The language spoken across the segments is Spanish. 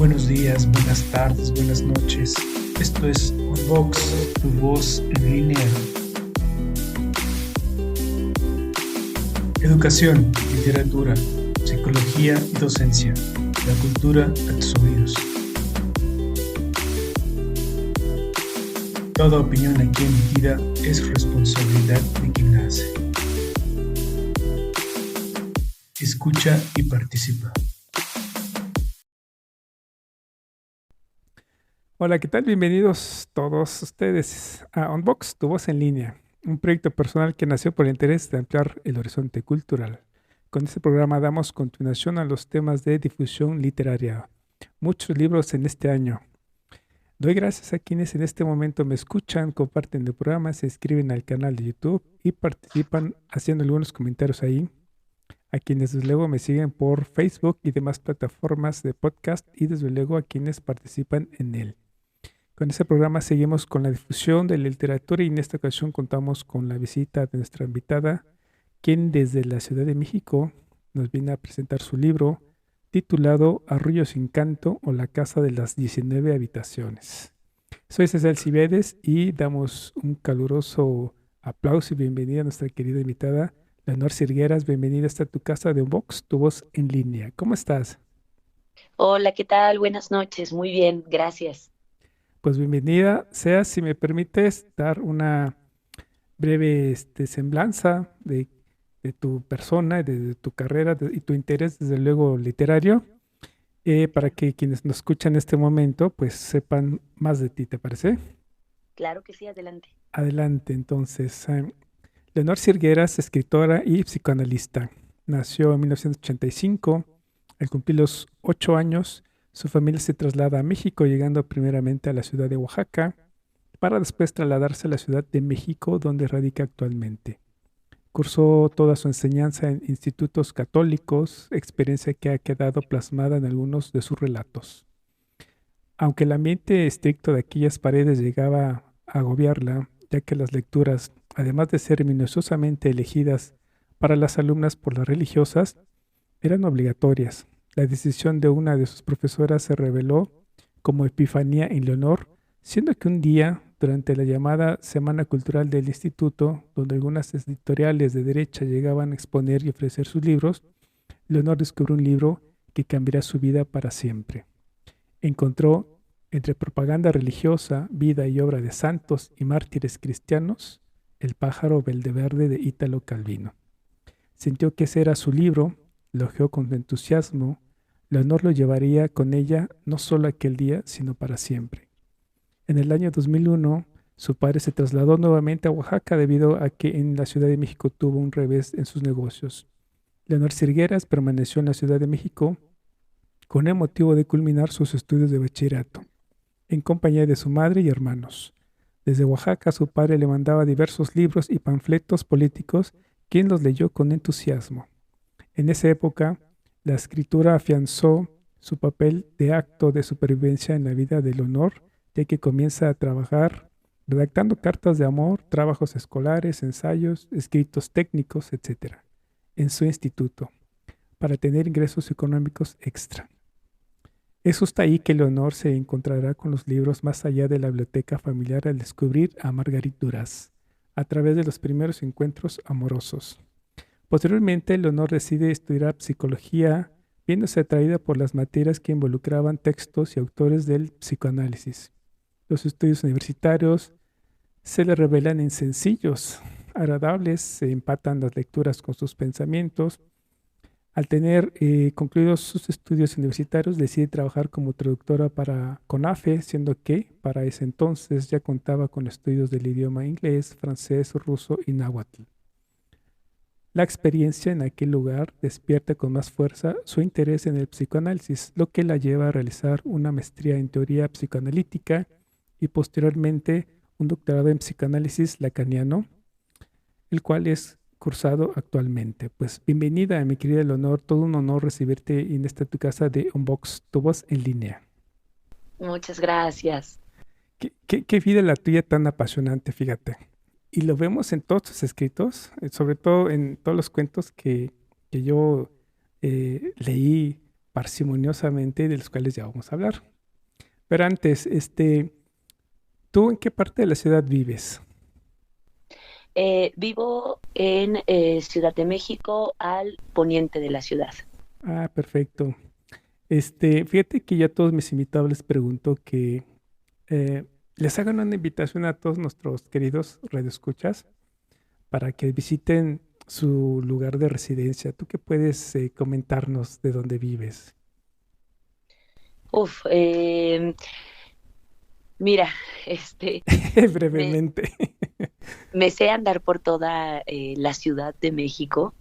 Buenos días, buenas tardes, buenas noches. Esto es Unbox, tu voz en línea. Educación, literatura, psicología y docencia. La cultura a tus oídos. Toda opinión aquí emitida es responsabilidad de quien la hace. Escucha y participa. Hola, ¿qué tal? Bienvenidos todos ustedes a Unbox, tu voz en línea, un proyecto personal que nació por el interés de ampliar el horizonte cultural. Con este programa damos continuación a los temas de difusión literaria. Muchos libros en este año. Doy gracias a quienes en este momento me escuchan, comparten el programa, se inscriben al canal de YouTube y participan haciendo algunos comentarios ahí. A quienes desde luego me siguen por Facebook y demás plataformas de podcast y desde luego a quienes participan en él. Con este programa seguimos con la difusión de la literatura y en esta ocasión contamos con la visita de nuestra invitada, quien desde la Ciudad de México nos viene a presentar su libro titulado Arroyo sin Canto o La Casa de las 19 Habitaciones. Soy César Cibedes y damos un caluroso aplauso y bienvenida a nuestra querida invitada, Leonor Sirgueras. Bienvenida hasta tu casa de Unbox, tu voz en línea. ¿Cómo estás? Hola, ¿qué tal? Buenas noches. Muy bien, gracias. Pues bienvenida sea, si me permites dar una breve semblanza de tu persona, de tu carrera y tu interés, desde luego, literario, para que quienes nos escuchan en este momento, pues sepan más de ti, ¿te parece? Claro que sí, adelante. Adelante, entonces. Leonor Sirgueras, escritora y psicoanalista. Nació en 1985. Al cumplir los 8 años, su familia se traslada a México, llegando primeramente a la ciudad de Oaxaca, para después trasladarse a la Ciudad de México, donde radica actualmente. Cursó toda su enseñanza en institutos católicos, experiencia que ha quedado plasmada en algunos de sus relatos. Aunque el ambiente estricto de aquellas paredes llegaba a agobiarla, ya que las lecturas, además de ser minuciosamente elegidas para las alumnas por las religiosas, eran obligatorias. La decisión de una de sus profesoras se reveló como epifanía en Leonor, siendo que un día, durante la llamada Semana Cultural del Instituto, donde algunas editoriales de derecha llegaban a exponer y ofrecer sus libros, Leonor descubrió un libro que cambiará su vida para siempre. Encontró, entre propaganda religiosa, vida y obra de santos y mártires cristianos, El pájaro Verde de Ítalo Calvino. Sintió que ese era su libro, lo elogió con entusiasmo. Leonor lo llevaría con ella no solo aquel día, sino para siempre. En el año 2001, su padre se trasladó nuevamente a Oaxaca debido a que en la Ciudad de México tuvo un revés en sus negocios. Leonor Sirgueras permaneció en la Ciudad de México con el motivo de culminar sus estudios de bachillerato, en compañía de su madre y hermanos. Desde Oaxaca su padre le mandaba diversos libros y panfletos políticos, quien los leyó con entusiasmo. En esa época, la escritura afianzó su papel de acto de supervivencia en la vida de Leonor, ya que comienza a trabajar redactando cartas de amor, trabajos escolares, ensayos, escritos técnicos, etc., en su instituto, para tener ingresos económicos extra. Es justo ahí que Leonor se encontrará con los libros más allá de la biblioteca familiar al descubrir a Margarit Duras, a través de los primeros encuentros amorosos. Posteriormente, Leonor decide estudiar psicología, viéndose atraída por las materias que involucraban textos y autores del psicoanálisis. Los estudios universitarios se le revelan sencillos, agradables, se empatan las lecturas con sus pensamientos. Al tener concluidos sus estudios universitarios, decide trabajar como traductora para CONAFE, siendo que para ese entonces ya contaba con estudios del idioma inglés, francés, ruso y náhuatl. La experiencia en aquel lugar despierta con más fuerza su interés en el psicoanálisis, lo que la lleva a realizar una maestría en teoría psicoanalítica y posteriormente un doctorado en psicoanálisis lacaniano, el cual es cursado actualmente. Pues bienvenida, mi querida Leonor, todo un honor recibirte en esta tu casa de Unbox, tu voz en línea. Muchas gracias. ¿Qué vida la tuya tan apasionante, fíjate? Y lo vemos en todos tus escritos, sobre todo en todos los cuentos que yo leí parsimoniosamente, de los cuales ya vamos a hablar. Pero antes, ¿tú en qué parte de la ciudad vives? Vivo en Ciudad de México, al poniente de la ciudad. Ah, perfecto. Fíjate que ya a todos mis invitados les pregunto que eh, les hagan una invitación a todos nuestros queridos radioescuchas para que visiten su lugar de residencia. ¿Tú qué puedes comentarnos de dónde vives? Uf, mira, este, me, Brevemente. me sé andar por toda la Ciudad de México,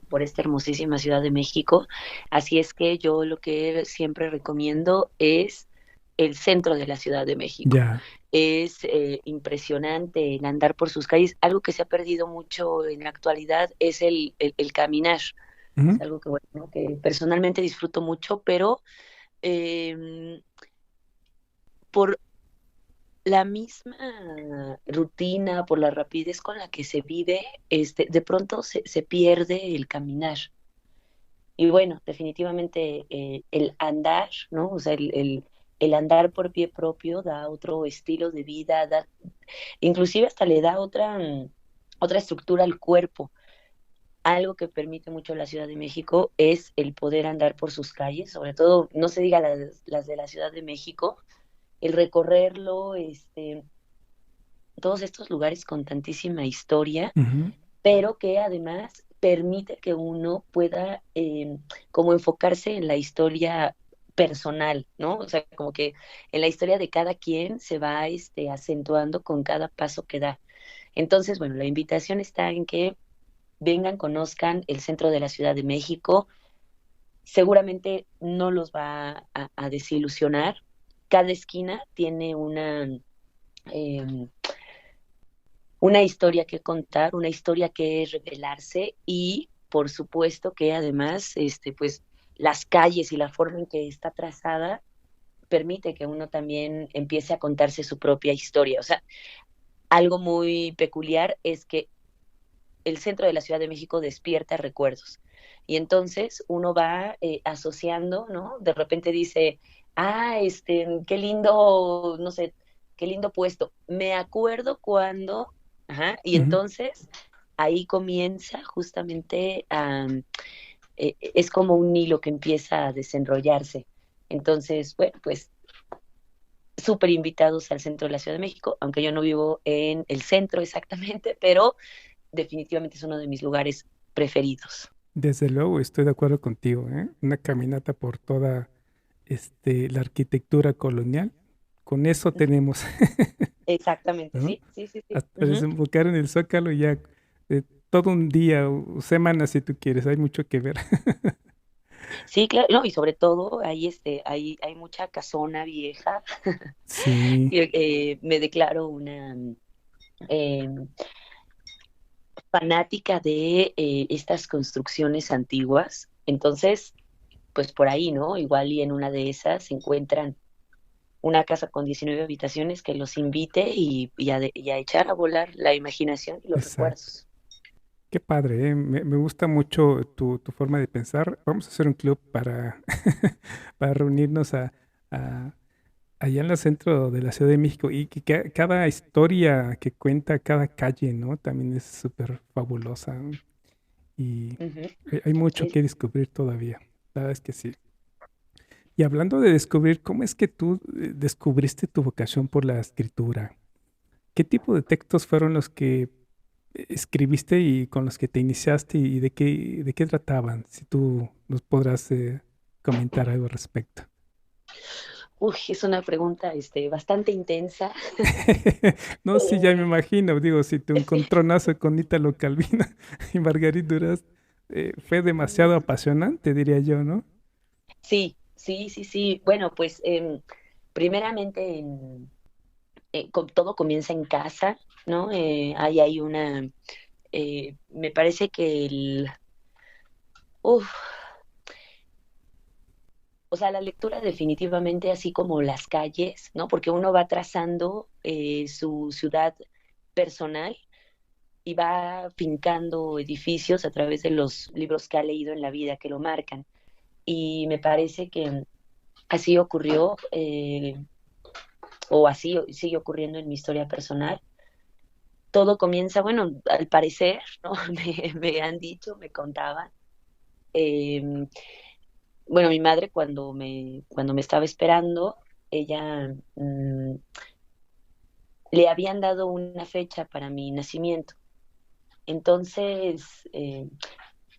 por esta hermosísima Ciudad de México. Así es que yo lo que siempre recomiendo es el centro de la Ciudad de México. Ya. Es impresionante el andar por sus calles. Algo que se ha perdido mucho en la actualidad es el caminar. Ujú, Es algo que, bueno, que personalmente disfruto mucho, pero eh, por la misma rutina, por la rapidez con la que se vive, de pronto se pierde el caminar. Y bueno, definitivamente el andar, ¿no? O sea, el andar por pie propio da otro estilo de vida, inclusive hasta le da otra estructura al cuerpo. Algo que permite mucho la Ciudad de México es el poder andar por sus calles, sobre todo, no se diga las de la Ciudad de México, el recorrerlo, todos estos lugares con tantísima historia, ujú. pero que además permite que uno pueda como enfocarse en la historia personal, ¿no? O sea, como que en la historia de cada quien se va acentuando con cada paso que da. Entonces, bueno, la invitación está en que vengan, conozcan el centro de la Ciudad de México. Seguramente no los va a desilusionar. Cada esquina tiene eh, una historia que contar, una historia que revelarse y por supuesto que además, pues las calles y la forma en que está trazada permite que uno también empiece a contarse su propia historia. O sea, algo muy peculiar es que el centro de la Ciudad de México despierta recuerdos. Y entonces uno va asociando, ¿no? De repente dice, qué lindo, no sé, qué lindo puesto. Me acuerdo cuando, ajá, y Ujú. entonces ahí comienza justamente es como un hilo que empieza a desenrollarse. Entonces, bueno, pues súper invitados al centro de la Ciudad de México, aunque yo no vivo en el centro exactamente, pero definitivamente es uno de mis lugares preferidos. Desde luego, estoy de acuerdo contigo, ¿eh? Una caminata por toda la arquitectura colonial. Con eso tenemos, Exactamente, ¿no? sí, sí, sí, sí. Hasta Ujú. desembocar en el Zócalo ya todo un día o semanas si tú quieres, hay mucho que ver. Sí, claro, no, y sobre todo ahí hay mucha casona vieja. Sí, Y, me declaro una eh, fanática de estas construcciones antiguas. Entonces, pues por ahí, ¿no? Igual y en una de esas se encuentran una casa con 19 habitaciones que los invite y a echar a volar la imaginación y los exacto. recuerdos. Qué padre, ¿eh? Me gusta mucho tu forma de pensar. Vamos a hacer un club para, para reunirnos a- allá en el centro de la Ciudad de México y que cada historia que cuenta cada calle, ¿no? También es súper fabulosa, ¿no? Y Ujú. hay mucho Sí, que descubrir todavía. La verdad es que sí. Y hablando de descubrir, ¿cómo es que tú descubriste tu vocación por la escritura? ¿Qué tipo de textos fueron los que escribiste y con los que te iniciaste y de qué trataban? Si tú nos podrás comentar algo al respecto. uy, es una pregunta bastante intensa. No, sí, ya me Eh, imagino. Digo, si tu encontronazo con Ítalo Calvino y Margarit Duras fue demasiado apasionante, diría yo, ¿no? sí, sí, sí, sí. Bueno, pues primeramente todo comienza en casa, ¿no? Ahí hay me parece que uf, o sea, la lectura definitivamente, así como las calles, ¿no? Porque uno va trazando su ciudad personal y va fincando edificios a través de los libros que ha leído en la vida que lo marcan. y me parece que así ocurrió, o así sigue ocurriendo en mi historia personal. Todo comienza, bueno, al parecer, ¿no? Me han dicho, me contaban. eh, bueno, mi madre cuando me estaba esperando, ella le habían dado una fecha para mi nacimiento. Entonces,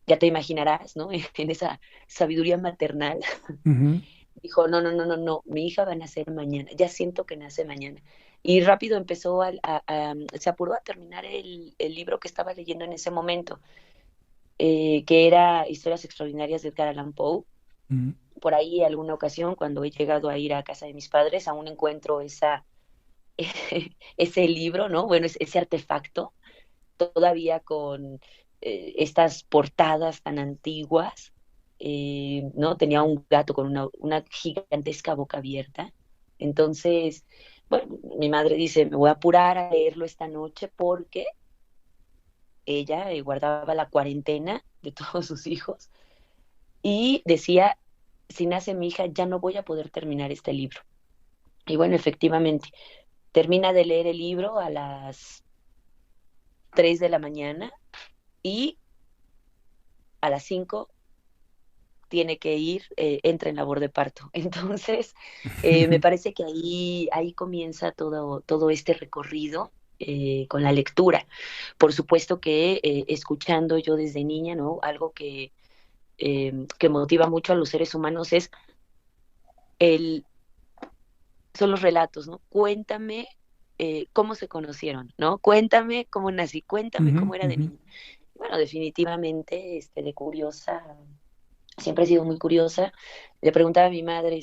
ya te imaginarás, ¿no? En esa sabiduría maternal, Ujú. dijo, no, no, no, no, no, mi hija va a nacer mañana, ya siento que nace mañana. Y rápido empezó se apuró a terminar el libro que estaba leyendo en ese momento, que era Historias Extraordinarias de Edgar Allan Poe. Ujú. Por ahí alguna ocasión, cuando he llegado a ir a casa de mis padres, aún encuentro ese libro, ¿no? Bueno, ese artefacto, todavía con estas portadas tan antiguas, ¿no? Tenía un gato con una gigantesca boca abierta. Entonces, bueno, mi madre dice, me voy a apurar a leerlo esta noche porque ella guardaba la cuarentena de todos sus hijos y decía, si nace mi hija, ya no voy a poder terminar este libro. Y bueno, efectivamente, termina de leer el libro a las 3 de la mañana y a las 5 tiene que ir, entra en labor de parto. Entonces, me parece que ahí comienza todo este recorrido con la lectura. Por supuesto que escuchando yo desde niña, ¿no? Algo que motiva mucho a los seres humanos el, son los relatos, ¿no? Cuéntame cómo se conocieron, ¿no? Cuéntame cómo nací, cuéntame Ujú, cómo era de ujú. niña. Bueno, definitivamente, de curiosa, siempre he sido muy curiosa. Le preguntaba a mi madre,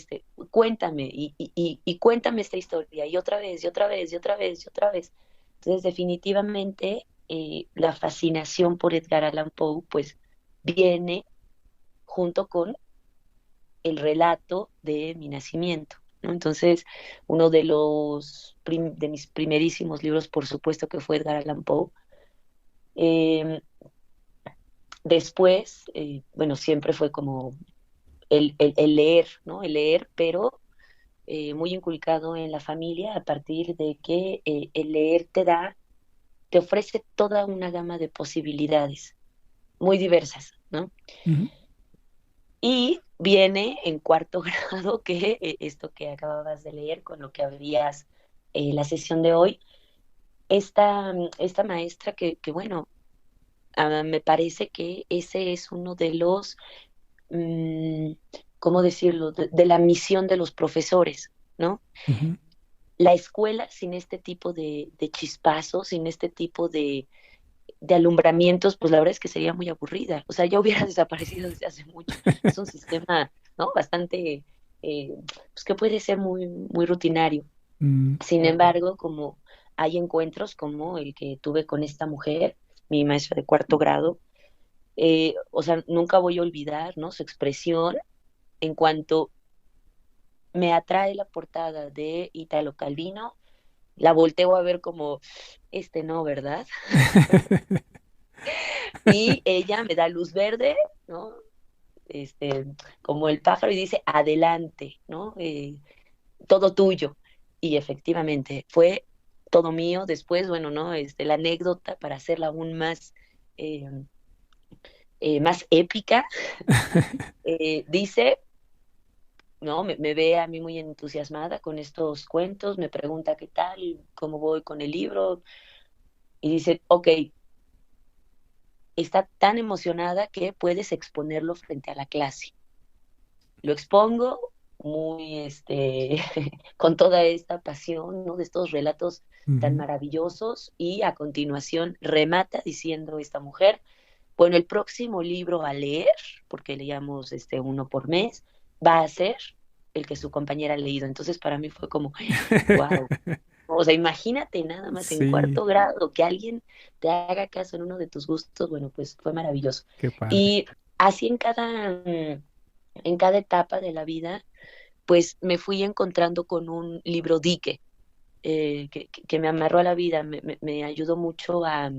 cuéntame, y cuéntame esta historia, y otra vez, y otra vez, y otra vez, y otra vez. Entonces, definitivamente, la fascinación por Edgar Allan Poe, pues, viene junto con el relato de mi nacimiento, ¿no? Entonces, uno de mis primerísimos libros, por supuesto que fue Edgar Allan Poe. Eh, Después, bueno, siempre fue como el leer, ¿no? El leer, pero muy inculcado en la familia a partir de que el leer te ofrece toda una gama de posibilidades muy diversas, ¿no? Ujú. Y viene en cuarto grado que esto que acababas de leer, con lo que abrías la sesión de hoy, esta maestra bueno, me parece que ese es uno de los, mm, ¿cómo decirlo?, de la misión de los profesores, ¿no? Ujú. La escuela sin este tipo de chispazos, sin este tipo de alumbramientos, pues la verdad es que sería muy aburrida. O sea, ya hubiera desaparecido desde hace mucho. Es un sistema, ¿no? Bastante, pues que puede ser muy, muy rutinario. Mm. Sin embargo, como hay encuentros como el que tuve con esta mujer, mi maestra de cuarto grado, o sea, nunca voy a olvidar, ¿no? Su expresión en cuanto me atrae la portada de Italo Calvino, la volteo a ver como, no, ¿verdad? Y ella me da luz verde, ¿no? este, Como el pájaro y dice, adelante, ¿no? Todo tuyo. Y efectivamente, fue todo mío. Después, bueno, ¿no? La anécdota para hacerla aún eh, más épica, dice, ¿no? Me ve a mí muy entusiasmada con estos cuentos, me pregunta qué tal, cómo voy con el libro, y dice, ok, está tan emocionada que puedes exponerlo frente a la clase. Lo expongo muy, con toda esta pasión, ¿no? De estos relatos tan Ujú. maravillosos y a continuación remata diciendo esta mujer, bueno, el próximo libro a leer, porque leíamos uno por mes, va a ser el que su compañera ha leído. Entonces para mí fue como, wow. O sea, imagínate nada más en Sí, cuarto grado que alguien te haga caso en uno de tus gustos, bueno, pues fue maravilloso. qué padre. Y así en cada etapa de la vida, pues me fui encontrando con un libro dique que me amarró a la vida, me ayudó mucho a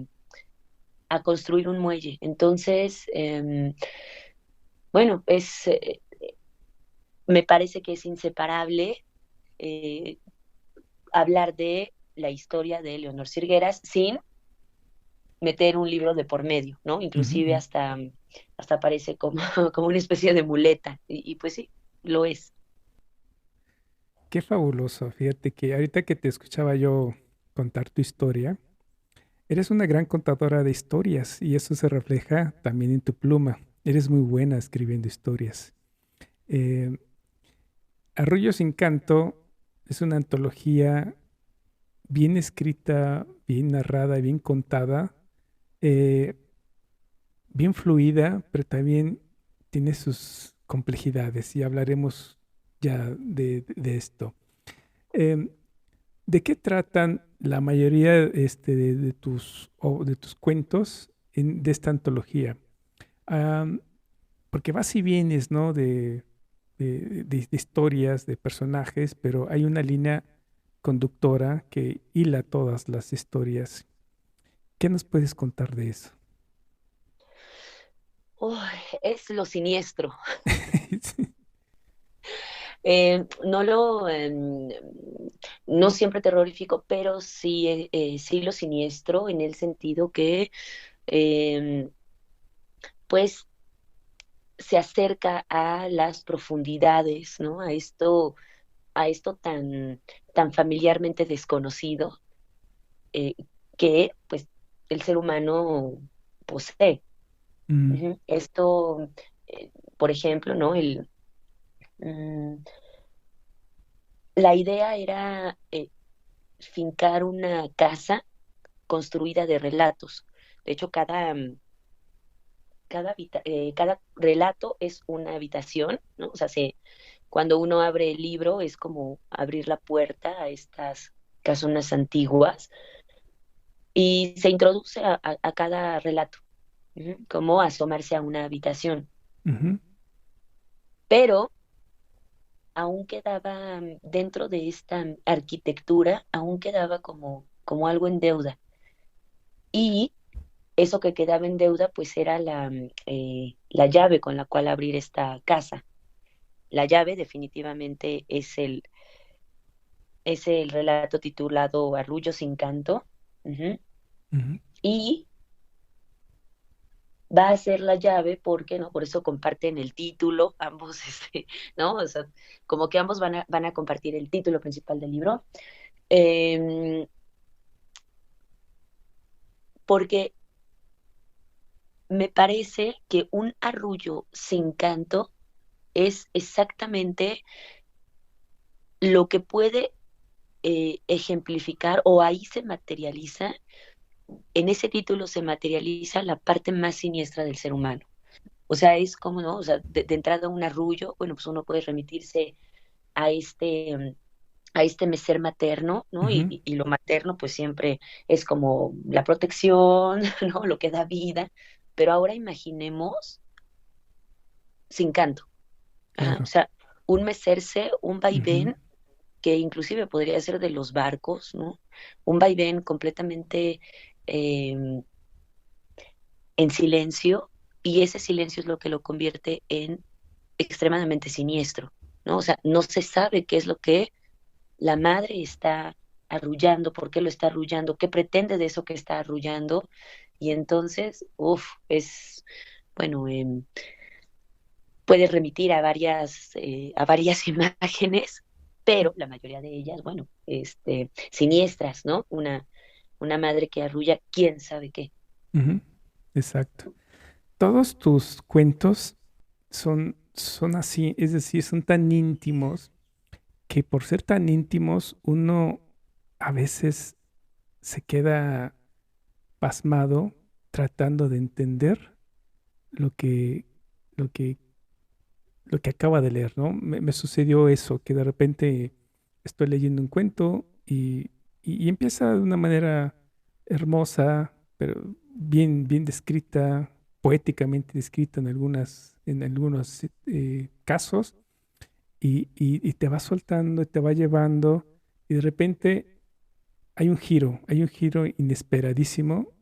construir un muelle. Entonces, bueno, me parece que es inseparable eh, hablar de la historia de Leonor Sirgueras sin meter un libro de por medio, ¿no? Ujú, Inclusive ujú. hasta parece como, como una especie de muleta, y pues sí, lo es. Qué fabuloso. Fíjate que ahorita que te escuchaba yo contar tu historia, eres una gran contadora de historias y eso se refleja también en tu pluma. Eres muy buena escribiendo historias. Eh, Arrullo sin canto es una antología bien escrita, bien narrada, bien contada, eh, bien fluida, pero también tiene sus complejidades y hablaremos ya de esto. Em, ¿De qué tratan la mayoría de tus cuentos de esta antología? Am, Porque vas y vienes, ¿no? De historias, de personajes, pero hay una línea conductora que hila todas las historias. ¿Qué nos puedes contar de eso? Uy, es lo siniestro. Sí. No no siempre terrorífico, pero sí, sí lo siniestro en el sentido que, eh, pues, se acerca a las profundidades, ¿no? A esto tan familiarmente desconocido eh, que, pues, el ser humano posee. Mm, Ujú. Esto, por ejemplo, ¿no? Mm, la idea era fincar una casa construida de relatos. De hecho, cada relato es una habitación, ¿no? O sea, cuando uno abre el libro es como abrir la puerta a estas casonas antiguas y se introduce a cada relato, ujú, como asomarse a una habitación. ujú, Pero aún quedaba dentro de esta arquitectura, aún quedaba como algo en deuda. Y eso que quedaba en deuda, pues era la llave con la cual abrir esta casa. La llave definitivamente es el relato titulado Arrullo sin canto. Ujú. ujú. Y va a ser la llave porque, ¿no? Por eso comparten el título, ambos, ¿no? O sea, como que ambos van a compartir el título principal del libro. Em, Porque me parece que un arrullo sin canto es exactamente lo que puede ejemplificar o ahí se materializa, en ese título se materializa la parte más siniestra del ser humano. O sea, es como, ¿no? O sea, de entrada un arrullo, bueno, pues uno puede remitirse a a este ser materno, ¿no? Ujú. Y lo materno, pues siempre es como la protección, ¿no? Lo que da vida. Pero ahora imaginemos sin canto. Ajá, o Claro. sea, un mecerse, un Ujú, vaivén que inclusive podría ser de los barcos, ¿no? Un vaivén completamente eh, en silencio y ese silencio es lo que lo convierte en extremadamente siniestro, ¿no? O sea, no se sabe qué es lo que la madre está arrullando, por qué lo está arrullando, qué pretende de eso que está arrullando y entonces, uff, bueno, puede remitir a varias imágenes, pero la mayoría de ellas, bueno, siniestras, ¿no? Una madre que arrulla quién sabe qué. ujú. Exacto. Todos tus cuentos son así, es decir, son tan íntimos que por ser tan íntimos uno a veces se queda pasmado tratando de entender lo que, lo que, lo que acaba de leer, ¿no? Me sucedió eso, que de repente estoy leyendo un cuento y empieza de una manera hermosa, pero bien descrita, poéticamente descrita en algunos casos, y te va soltando, y te va llevando, y de repente hay un giro inesperadísimo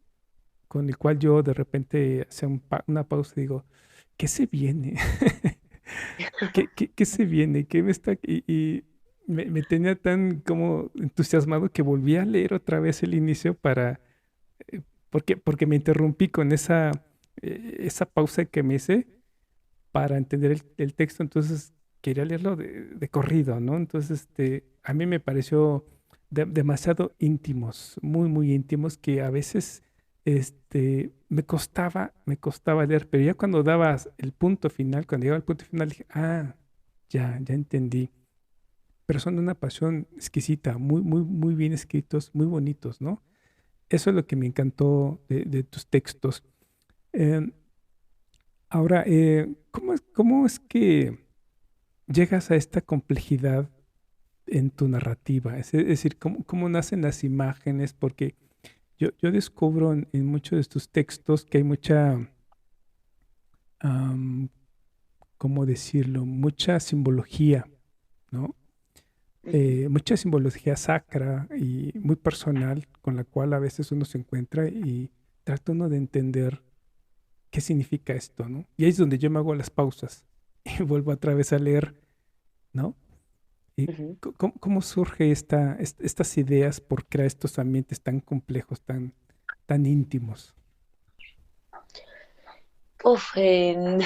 con el cual yo de repente hace una pausa y digo, ¿qué se viene? ¿Qué se viene? ¿Qué me está...? Y me tenía tan como entusiasmado que volví a leer otra vez el inicio para... porque me interrumpí con esa pausa que me hice para entender el texto, entonces quería leerlo de corrido, ¿no? Entonces, a mí me pareció demasiado íntimos, muy, muy íntimos, que a veces, me costaba leer, pero ya cuando dabas el punto final, cuando llegaba al punto final, dije, ya entendí. Pero son de una pasión exquisita, muy, muy, muy bien escritos, muy bonitos, ¿no? Eso es lo que me encantó de tus textos. Em, Ahora, ¿cómo es que llegas a esta complejidad en tu narrativa? Es decir, ¿cómo nacen las imágenes? Porque yo descubro en muchos de tus textos que hay mucha, am, ¿cómo decirlo? Mucha simbología, ¿no? Ujú. Mucha simbología sacra y muy personal con la cual a veces uno se encuentra y trata uno de entender qué significa esto, ¿no? Y ahí es donde yo me hago las pausas y vuelvo otra vez a leer, ¿no? ¿Y Ujú. cómo surge estas ideas por crear estos ambientes tan complejos, tan íntimos? Uf, em,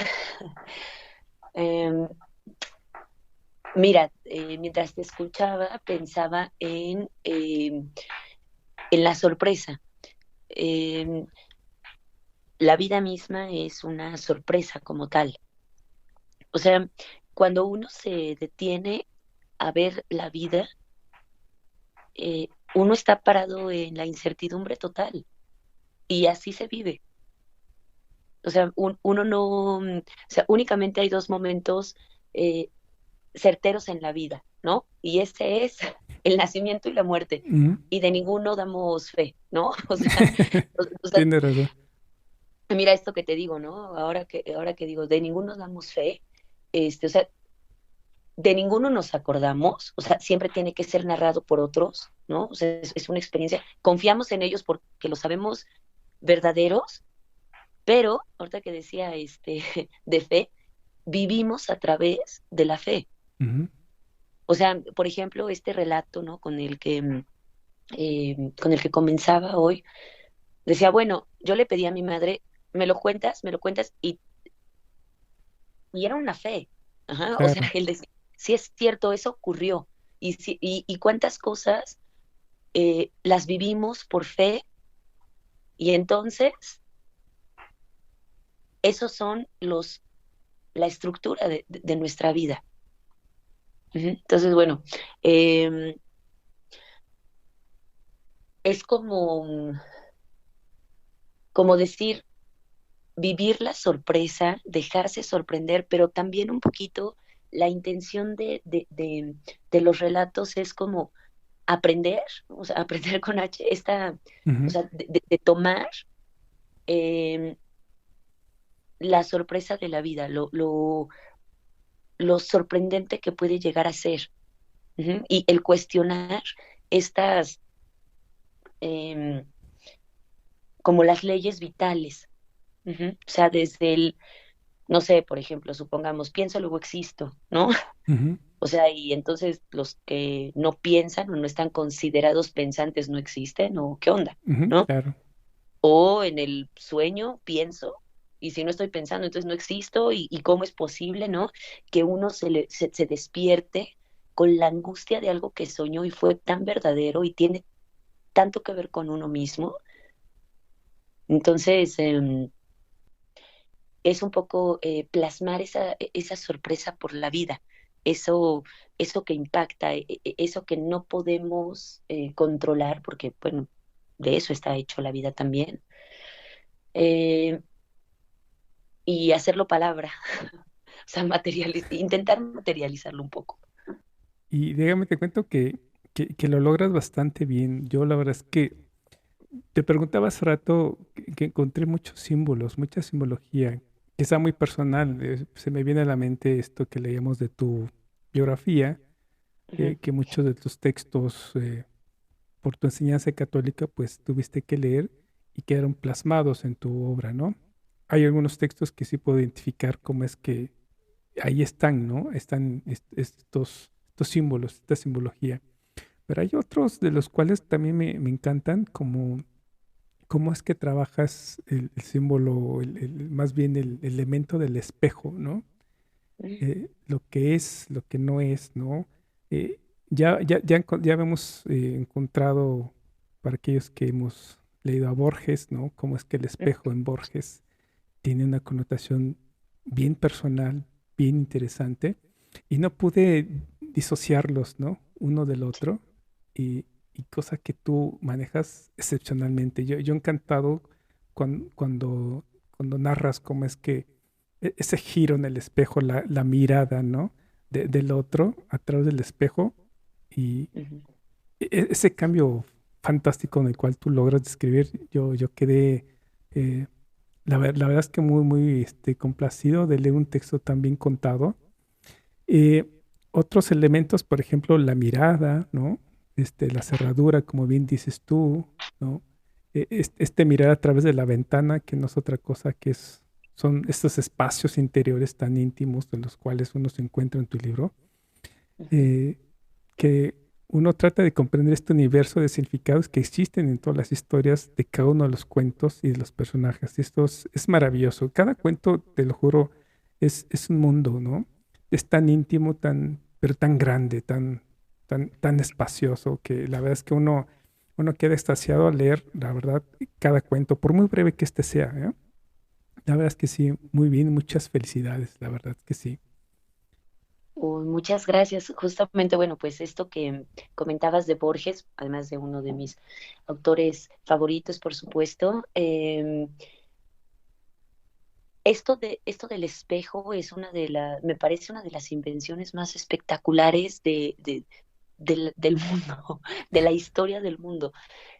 mira, mientras te escuchaba, pensaba en la sorpresa. Em, la vida misma es una sorpresa como tal. O sea, cuando uno se detiene a ver la vida, uno está parado en la incertidumbre total y así se vive. O sea, uno no, o sea, únicamente hay dos momentos eh, certeros en la vida, ¿no? Y ese es el nacimiento y la muerte. Ujú. Y de ninguno damos fe, ¿no? O sea, Tiene razón. mira esto que te digo, ¿no? Ahora que digo, de ninguno damos fe, o sea, de ninguno nos acordamos, o sea, siempre tiene que ser narrado por otros, ¿no? O sea, es una experiencia, confiamos en ellos porque lo sabemos verdaderos, pero ahorita que decía de fe, vivimos a través de la fe. Ujú. O sea, por ejemplo, este relato, ¿no? Con el que comenzaba hoy, decía, bueno, yo le pedí a mi madre, me lo cuentas, y era una fe. Ajá, o sea, Claro. él decía, si es cierto, eso ocurrió. Y cuántas cosas las vivimos por fe, y entonces esos son la estructura de nuestra vida. Ujú. Entonces, bueno, eh, es como decir, vivir la sorpresa, dejarse sorprender, pero también un poquito la intención de los relatos es como aprender, o sea, aprender con H, o Ujú. sea, de tomar eh, la sorpresa de la vida, lo sorprendente que puede llegar a ser. Ujú. Y el cuestionar estas, em, como las leyes vitales. Ujú. O sea, desde no sé, por ejemplo, supongamos, pienso, luego existo, ¿no? Ujú. O sea, y entonces los que no piensan o no están considerados pensantes no existen, o qué onda, Ujú. ¿no? Claro. O en el sueño pienso, y si no estoy pensando, entonces no existo, y cómo es posible, ¿no? Que uno se despierte con la angustia de algo que soñó y fue tan verdadero y tiene tanto que ver con uno mismo. Entonces, es un poco plasmar esa sorpresa por la vida, eso, eso que impacta, eso que no podemos controlar, porque, bueno, de eso está hecho la vida también, eh, y hacerlo palabra, o sea, intentar materializarlo un poco. Y déjame te cuento que lo logras bastante bien. Yo la verdad es que te preguntaba hace rato que encontré muchos símbolos, mucha simbología, quizá muy personal. Se me viene a la mente esto que leíamos de tu biografía, Ujú. que muchos de tus textos, por tu enseñanza católica, pues tuviste que leer y quedaron plasmados en tu obra, ¿no? Hay algunos textos que sí puedo identificar cómo es que ahí están, ¿no? Están estos símbolos, esta simbología. Pero hay otros de los cuales también me encantan, como cómo es que trabajas el símbolo, más bien el elemento del espejo, ¿no? Lo que es, lo que no es, ¿no? Eh, ya hemos encontrado, para aquellos que hemos leído a Borges, ¿no? Cómo es que el espejo en Borges tiene una connotación bien personal, bien interesante, y no pude disociarlos, ¿no? Uno del otro, y cosa que tú manejas excepcionalmente. Yo encantado cuando narras cómo es que ese giro en el espejo, la mirada, ¿no? Del otro a través del espejo, y Ujú. ese cambio fantástico en el cual tú logras describir, yo quedé, eh, la verdad es que muy complacido de leer un texto tan bien contado. Eh, Otros elementos, por ejemplo, la mirada, ¿no? La cerradura, como bien dices tú, ¿no? Mirar a través de la ventana, que no es otra cosa son estos espacios interiores tan íntimos de los cuales uno se encuentra en tu libro, Ujú. eh, que uno trata de comprender este universo de significados que existen en todas las historias de cada uno de los cuentos y de los personajes. Y esto es maravilloso. Cada cuento, te lo juro, es un mundo, ¿no? Es tan íntimo, pero tan grande, tan espacioso, que la verdad es que uno queda extasiado al leer, la verdad, cada cuento, por muy breve que este sea, ¿eh? La verdad es que sí, muy bien, muchas felicidades, la verdad es que sí. Uy, muchas gracias. Justamente, bueno, pues esto que comentabas de Borges, además de uno de mis autores favoritos, por supuesto, esto del espejo es me parece una de las invenciones más espectaculares del mundo, de la historia del mundo,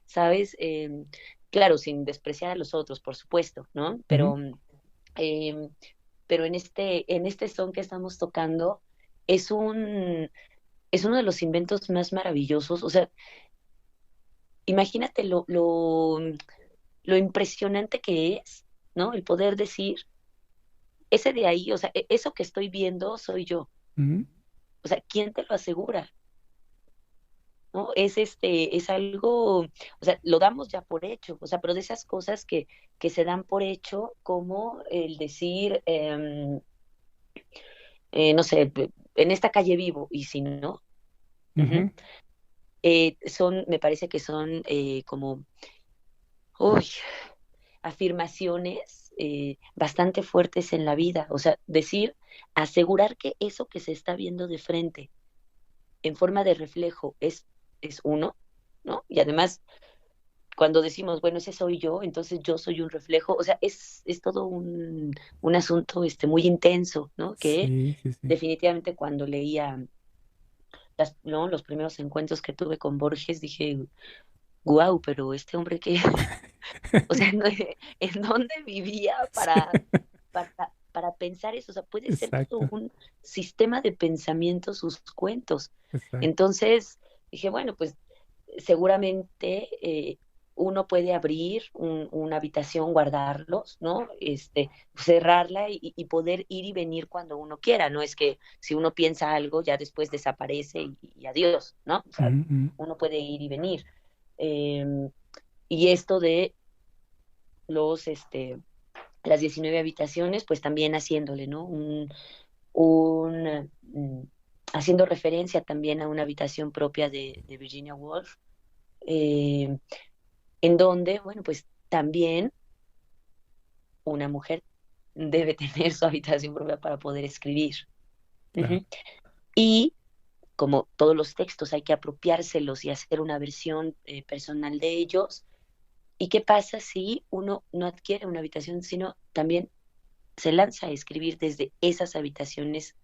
¿sabes? Claro, sin despreciar a los otros, por supuesto, ¿no? Ujú, Em, pero en este son que estamos tocando es es uno de los inventos más maravillosos. O sea, imagínate lo impresionante que es, ¿no? El poder decir, ese de ahí, o sea, eso que estoy viendo soy yo. ujú, O sea, ¿quién te lo asegura? ¿No? Es algo, o sea, lo damos ya por hecho, o sea, pero de esas cosas que se dan por hecho, como el decir, no sé, en esta calle vivo, y si no, ujú, ujú. me parece que son como, uy, afirmaciones bastante fuertes en la vida, o sea, decir, asegurar que eso que se está viendo de frente en forma de reflejo es uno, ¿no? Y además cuando decimos, bueno, ese soy yo, entonces yo soy un reflejo, o sea, es todo un asunto muy intenso, ¿no? Que Sí, sí, sí. definitivamente cuando leía ¿no? los primeros encuentros que tuve con Borges, dije, wow, pero este hombre que, o sea, ¿en dónde vivía Sí. para pensar eso? O sea, puede ser todo Exacto, un sistema de pensamiento sus cuentos. exacto. Entonces, dije, bueno, pues seguramente uno puede abrir una habitación, guardarlos, ¿no? Cerrarla y poder ir y venir cuando uno quiera. No es que si uno piensa algo, ya después desaparece y adiós, ¿no? O sea, Ujú, ujú. uno puede ir y venir. Eh, y esto de los, las 19 habitaciones, pues también haciéndole, ¿no? Haciendo referencia también a una habitación propia de Virginia Woolf, eh, en donde, bueno, pues también una mujer debe tener su habitación propia para poder escribir. Claro. Ujú. Y como todos los textos hay que apropiárselos y hacer una versión personal de ellos. ¿Y qué pasa si uno no adquiere una habitación, sino también se lanza a escribir desde esas habitaciones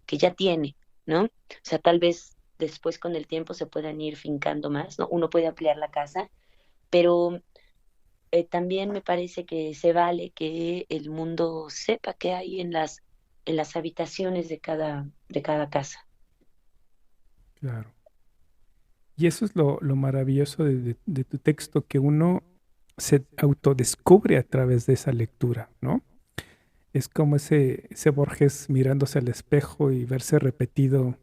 que ya tiene, ¿no? O sea, tal vez después con el tiempo se puedan ir fincando más, ¿no? Uno puede ampliar la casa, pero también me parece que se vale que el mundo sepa qué hay en las habitaciones de cada casa. Claro. Y eso es lo maravilloso de tu texto, que uno se autodescubre a través de esa lectura, ¿no? Es como ese Borges mirándose al espejo y verse repetido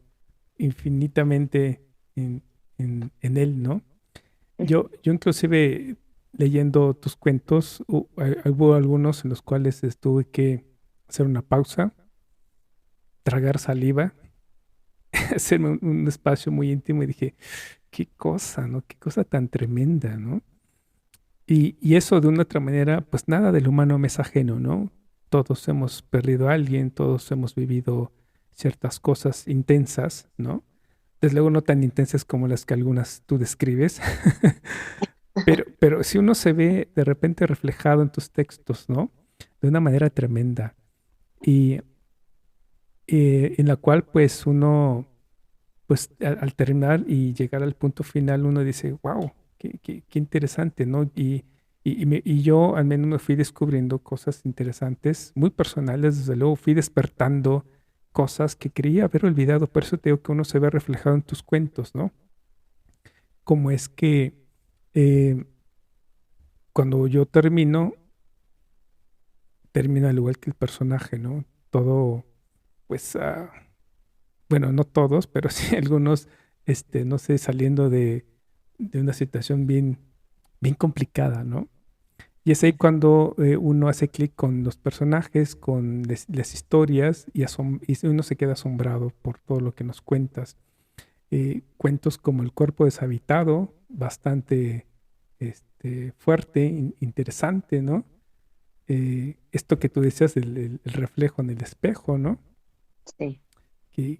infinitamente en, en él, ¿no? Yo inclusive leyendo tus cuentos, hubo algunos en los cuales tuve que hacer una pausa, tragar saliva, hacerme un espacio muy íntimo y dije, qué cosa, ¿no? Qué cosa tan tremenda, ¿no? Y eso de una otra manera, pues nada del humano me es ajeno, ¿no? Todos hemos perdido a alguien, todos hemos vivido ciertas cosas intensas, ¿no? Desde luego no tan intensas como las que algunas tú describes, pero si uno se ve de repente reflejado en tus textos, ¿no? De una manera tremenda y en la cual pues uno, pues al terminar y llegar al punto final, uno dice, wow, qué interesante, ¿no? Y yo al menos me fui descubriendo cosas interesantes, muy personales, desde luego fui despertando cosas que creía haber olvidado, por eso te digo que uno se ve reflejado en tus cuentos, ¿no? Como es que eh, cuando yo termino al igual que el personaje, ¿no? Todo, pues, bueno, no todos, pero sí algunos, no sé, saliendo de una situación bien complicada, ¿no? Y es ahí cuando uno hace clic con los personajes, con las historias y uno se queda asombrado por todo lo que nos cuentas. Cuentos como El cuerpo deshabitado, bastante fuerte, interesante, ¿no? Esto que tú decías, el reflejo en el espejo, ¿no? Sí. Que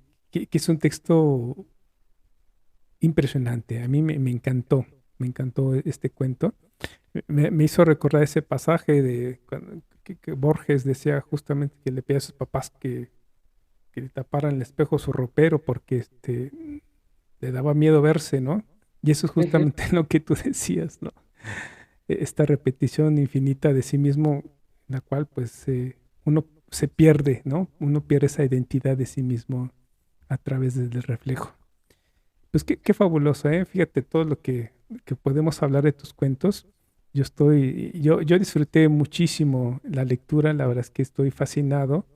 es un texto impresionante. A mí me encantó este cuento. Me hizo recordar ese pasaje de que Borges decía justamente que le pedía a sus papás que le taparan el espejo su ropero porque le daba miedo verse, ¿no? Y eso es Ujú. justamente lo que tú decías, ¿no? Esta repetición infinita de sí mismo, en la cual pues uno se pierde, ¿no? Uno pierde esa identidad de sí mismo a través del reflejo. Pues qué fabuloso, ¿eh? Fíjate todo lo que podemos hablar de tus cuentos. Yo disfruté muchísimo la lectura, la verdad es que estoy fascinado.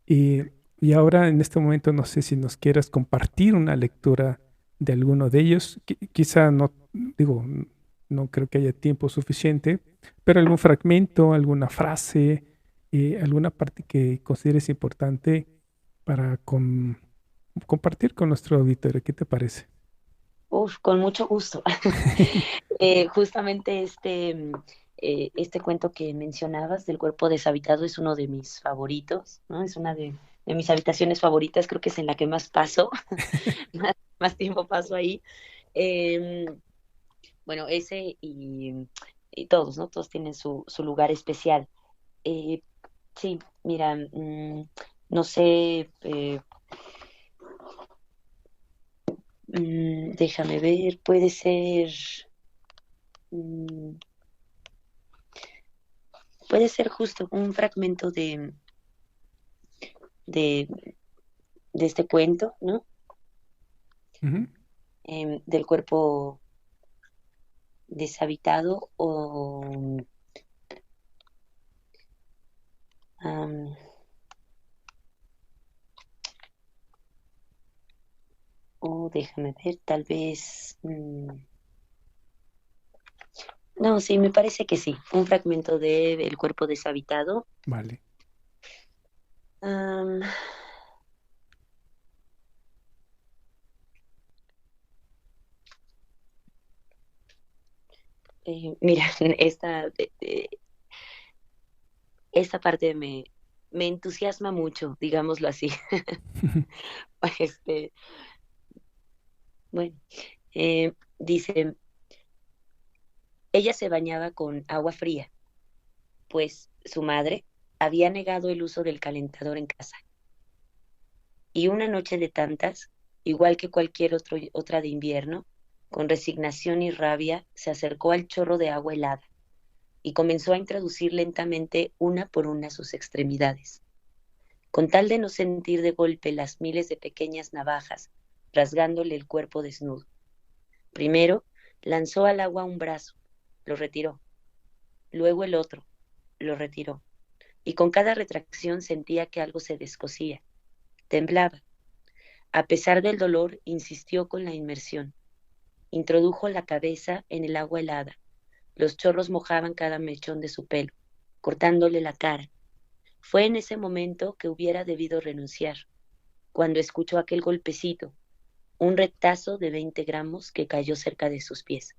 Y, y ahora en este momento no sé si nos quieras compartir una lectura de alguno de ellos. Quizá no, digo, no creo que haya tiempo suficiente, pero algún fragmento, alguna frase, alguna parte que consideres importante para compartir con nuestro auditorio. ¿Qué te parece? Uf, con mucho gusto. Justamente este cuento que mencionabas del cuerpo deshabitado es uno de mis favoritos, ¿no? Es una de mis habitaciones favoritas, creo que es en la que más paso, más tiempo paso ahí. Em, bueno, ese y todos, ¿no? Todos tienen su lugar especial. Eh, sí, mira, no sé, déjame ver, mm, puede ser justo un fragmento de, de este cuento, ¿no? Ujú, Del cuerpo deshabitado am, o déjame ver, tal vez, no, sí, me parece que sí, un fragmento de El cuerpo deshabitado. vale. Am, mira, esta parte me entusiasma mucho, digámoslo así. Este, bueno, dice, ella se bañaba con agua fría, pues su madre había negado el uso del calentador en casa. Y una noche de tantas, igual que otra de invierno, con resignación y rabia, se acercó al chorro de agua helada y comenzó a introducir lentamente una por una sus extremidades, con tal de no sentir de golpe las miles de pequeñas navajas rasgándole el cuerpo desnudo. Primero lanzó al agua un brazo, lo retiró, luego el otro, lo retiró, y con cada retracción sentía que algo se descosía. Temblaba. A pesar del dolor, insistió con la inmersión. Introdujo la cabeza en el agua helada. Los chorros mojaban cada mechón de su pelo, cortándole la cara. Fue en ese momento que hubiera debido renunciar, cuando escuchó aquel golpecito, un retazo de 20 gramos que cayó cerca de sus pies.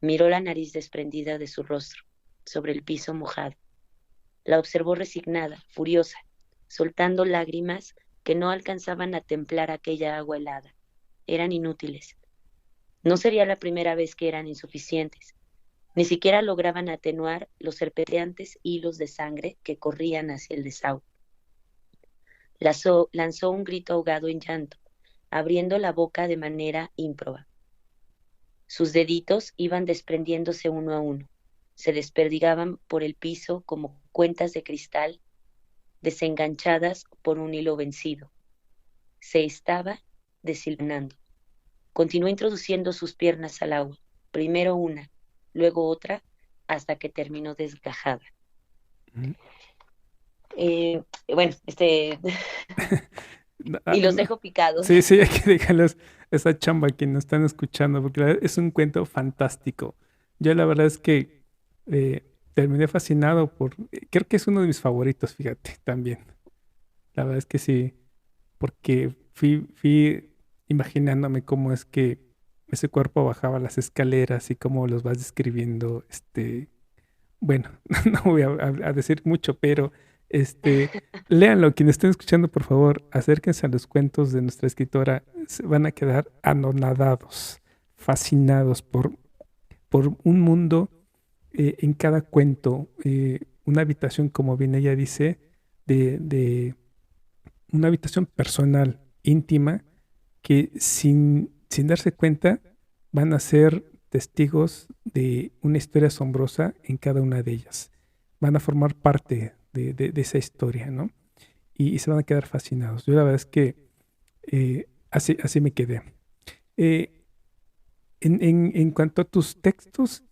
Miró la nariz desprendida de su rostro, sobre el piso mojado. La observó resignada, furiosa, soltando lágrimas que no alcanzaban a templar aquella agua helada. Eran inútiles. No sería la primera vez que eran insuficientes. Ni siquiera lograban atenuar los serpenteantes hilos de sangre que corrían hacia el desagüe. Lanzó un grito ahogado en llanto, abriendo la boca de manera ímproba. Sus deditos iban desprendiéndose uno a uno. Se desperdigaban por el piso como cuentas de cristal desenganchadas por un hilo vencido. Se estaba deshilvanando. Continuó introduciendo sus piernas al agua, primero una, luego otra, hasta que terminó desgajada. Mm. Bueno, y los dejo picados. Sí, sí, hay que dejarles esa chamba que nos están escuchando, porque la verdad es un cuento fantástico. Yo la verdad es que terminé fascinado creo que es uno de mis favoritos, fíjate, también. La verdad es que sí, porque fui imaginándome cómo es que ese cuerpo bajaba las escaleras y cómo los vas describiendo, bueno, no voy a decir mucho, pero léanlo, quienes estén escuchando, por favor, acérquense a los cuentos de nuestra escritora, se van a quedar anonadados, fascinados por un mundo en cada cuento, una habitación, como bien ella dice, de una habitación personal, íntima, que sin darse cuenta van a ser testigos de una historia asombrosa en cada una de ellas. Van a formar parte de esa historia, ¿no? Y se van a quedar fascinados. Yo la verdad es que así me quedé. En cuanto a tus textos,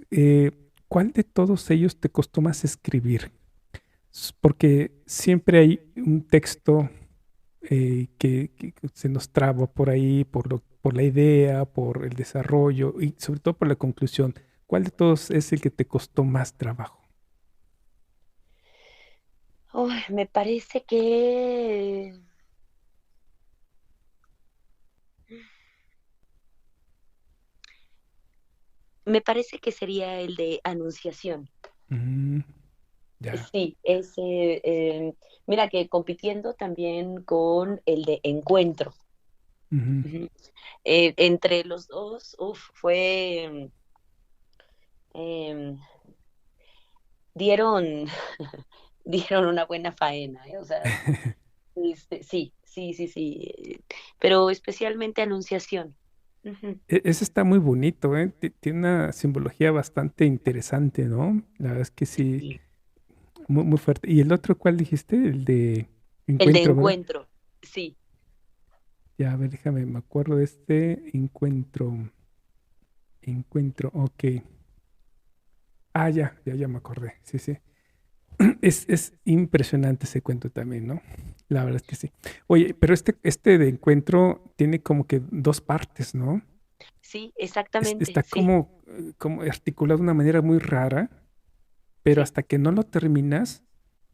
¿cuál de todos ellos te costó más escribir? Porque siempre hay un texto que se nos traba por ahí, por la idea, por el desarrollo y sobre todo por la conclusión. ¿Cuál de todos es el que te costó más trabajo? Me parece que sería el de Anunciación. Mm, ya. Sí, mira que compitiendo también con el de Encuentro. Ujú. Ujú. Entre los dos, fue, em, dieron, dieron una buena faena, o sea, sí, sí, sí, sí, pero especialmente Anunciación. Ujú. Ese está muy bonito, ¿eh? Tiene una simbología bastante interesante, ¿no? La verdad es que sí, Sí. muy, muy fuerte. ¿Y el otro cuál dijiste? El de El de Encuentro, ¿verdad? Encuentro, sí. Ya, a ver, déjame, me acuerdo de este Encuentro. Encuentro, ok. Ah, ya me acordé. Sí, sí. Es impresionante ese cuento también, ¿no? La verdad es que sí. Oye, pero este de Encuentro tiene como que dos partes, ¿no? Sí, exactamente, Está sí, como articulado de una manera muy rara, pero sí, hasta que no lo terminas,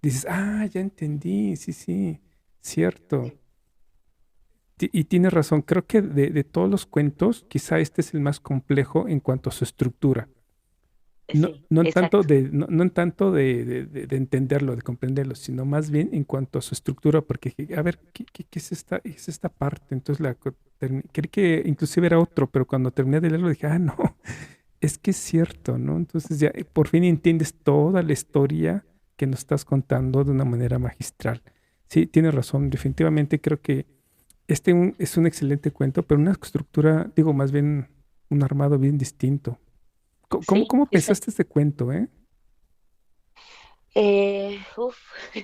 dices, ah, ya entendí, sí, sí, cierto. sí, Y tienes razón, creo que de todos los cuentos, quizá este es el más complejo en cuanto a su estructura. No, sí, exacto. no en tanto de entenderlo, de comprenderlo, sino más bien en cuanto a su estructura, porque dije, a ver, ¿qué es esta parte? Entonces creí que inclusive era otro, pero cuando terminé de leerlo dije, ah, no, es que es cierto, ¿no? Entonces ya por fin entiendes toda la historia que nos estás contando de una manera magistral. Sí, tienes razón, definitivamente creo que es un excelente cuento, pero una estructura, digo, más bien un armado bien distinto. Sí, ¿Cómo exacto. pensaste este cuento, eh? Uf,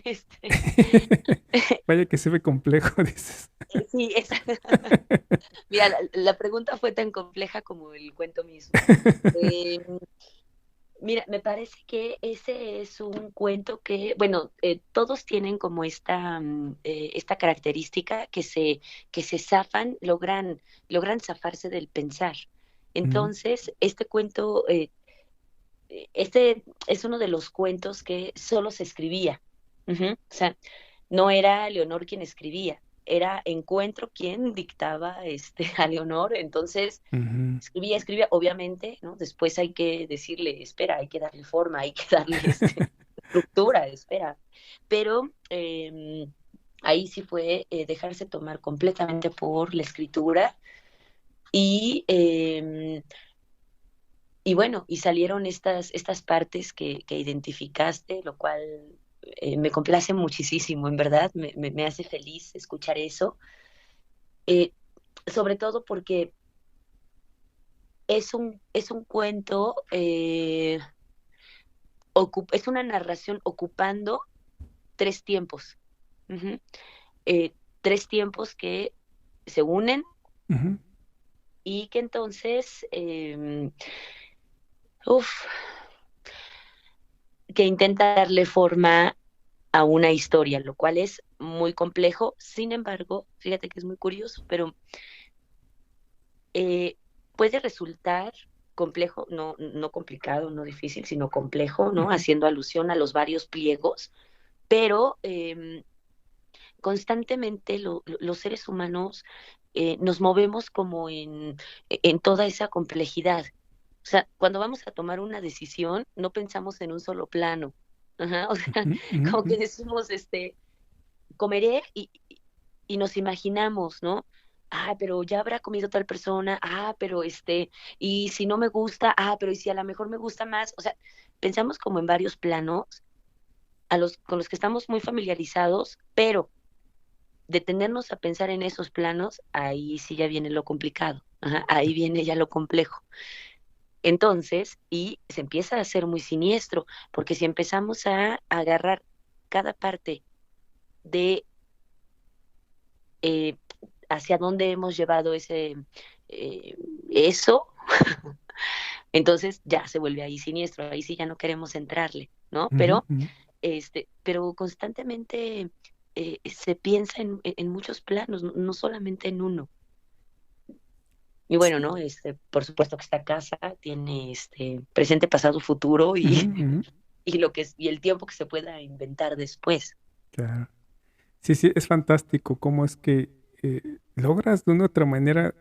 este, Vaya que se ve complejo, dices. sí, mira, la pregunta fue tan compleja como el cuento mismo. Eh, Mira, me parece que ese es un cuento que, bueno, todos tienen como esta característica que se zafan, logran zafarse del pensar. Mm, Entonces, este cuento, este es uno de los cuentos que solo se escribía. Ujú. O sea, no era Leonor quien escribía, era Encuentro quien dictaba a Leonor. Entonces, ujú. escribía, obviamente, ¿no? Después hay que decirle, espera, hay que darle forma, hay que darle estructura, espera. Pero ahí sí fue dejarse tomar completamente por la escritura y, y bueno, y salieron estas partes que identificaste, lo cual me complace muchísimo, en verdad, me hace feliz escuchar eso, eh, sobre todo porque es un cuento, es una narración ocupando tres tiempos. Ujú. Tres tiempos que se unen Ujú. y que entonces, uf, que intenta darle forma a una historia, lo cual es muy complejo. Sin embargo, fíjate que es muy curioso, pero eh, puede resultar complejo, no complicado, no difícil, sino complejo, ¿no? Ujú. Haciendo alusión a los varios pliegos, pero constantemente los seres humanos nos movemos como en toda esa complejidad. O sea, cuando vamos a tomar una decisión, no pensamos en un solo plano. Ajá, o sea, Ujú. como Ujú. que decimos, comeré y nos imaginamos, ¿no? Ah, pero ya habrá comido tal persona, ah, pero y si no me gusta, ah, pero y si a lo mejor me gusta más, o sea, pensamos como en varios planos con los que estamos muy familiarizados, pero detenernos a pensar en esos planos, ahí sí ya viene lo complicado, ajá, ahí viene ya lo complejo. Entonces, y se empieza a hacer muy siniestro, porque si empezamos a agarrar cada parte de eh, hacia dónde hemos llevado eh, eso, entonces ya se vuelve ahí siniestro, ahí sí ya no queremos entrarle, ¿no? Ujú. Ujú. Pero constantemente se piensa en muchos planos, no solamente en uno. Y bueno, Sí. ¿no? Por supuesto que esta casa tiene presente, pasado, futuro Ujú. Ujú. y lo que es, y el tiempo que se pueda inventar después. Claro. Sí, sí, es fantástico cómo es que logras de una u otra manera